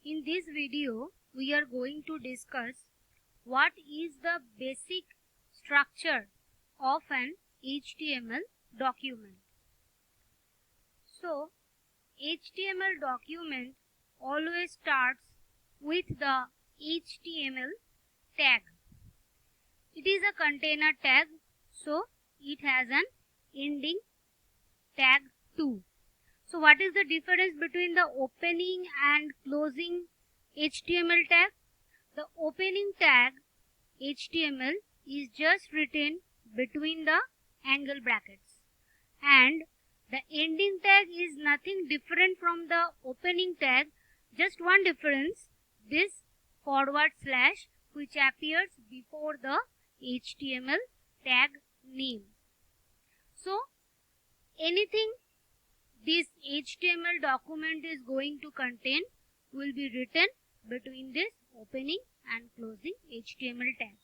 In this video, we are going to discuss what is the basic structure of an HTML document. So, HTML document always starts with the HTML tag. It is a container tag, so it has an ending tag too. So what is the difference between the opening and closing HTML tag? The opening tag HTML is just written between the angle brackets, and the ending tag is nothing different from the opening tag. Just one difference, this forward slash which appears before the HTML tag name. So anything this HTML document is going to contain will be written between this opening and closing HTML tag.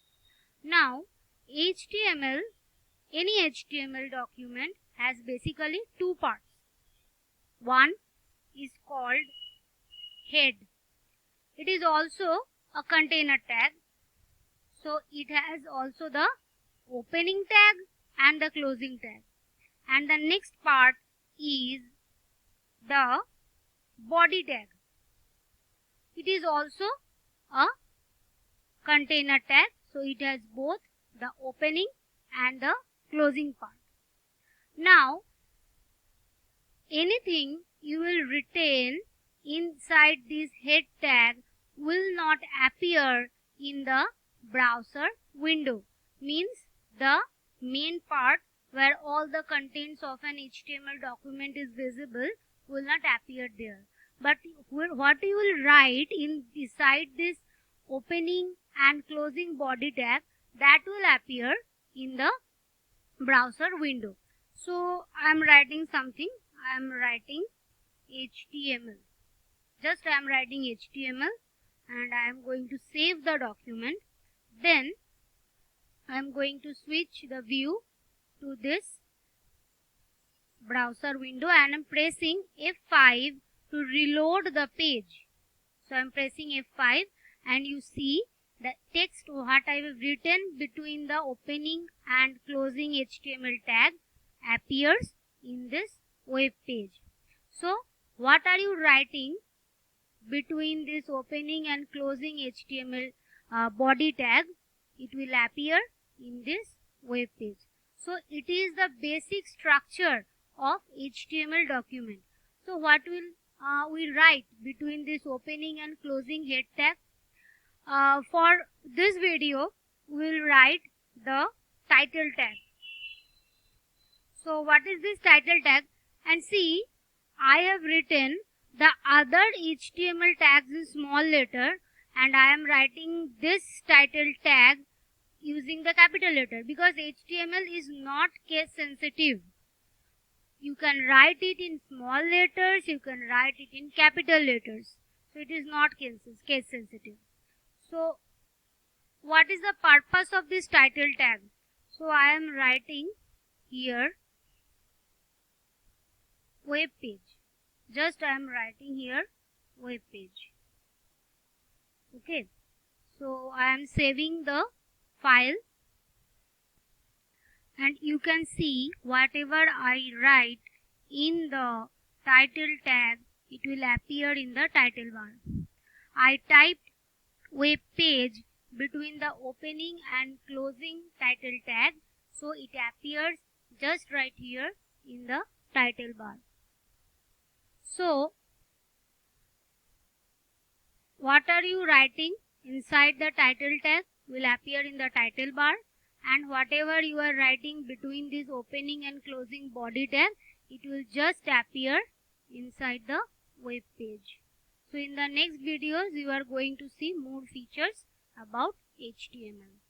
Now, any HTML document has basically two parts. One is called head. It is also a container tag. So, it has also the opening tag and the closing tag. And the next part is the body tag. It is also a container tag, so it has both the opening and the closing part. Now, anything you will retain inside this head tag will not appear in the browser window. Means the main part where all the contents of an HTML document is visible will not appear there. But what you will write beside this opening and closing body tag, that will appear in the browser window. So I am writing something. I am writing HTML. Just I am writing HTML and I am going to save the document. Then I am going to switch the view to this browser window and I am pressing F5 to reload the page. So I am pressing F5 and you see the text what I have written between the opening and closing HTML tag appears in this web page. So what are you writing between this opening and closing HTML body tag? It will appear in this web page. So it is the basic structure of HTML document. So what will we write between this opening and closing head tag? For this video, we will write the title tag. So what is this title tag? And see, I have written the other HTML tags in small letter and I am writing this title tag using the capital letter because HTML is not case sensitive. You can write it in small letters, you can write it in capital letters. So it is not case sensitive. So what is the purpose of this title tag? So I am writing here web page. Just I am writing here web page. Okay. So I am saving the file and you can see whatever I write in the title tag, it will appear in the title bar. I typed web page between the opening and closing title tag, so it appears just right here in the title bar. So what are you writing inside the title tag will appear in the title bar, and whatever you are writing between this opening and closing body tag, it will just appear inside the web page. So in the next videos you are going to see more features about HTML.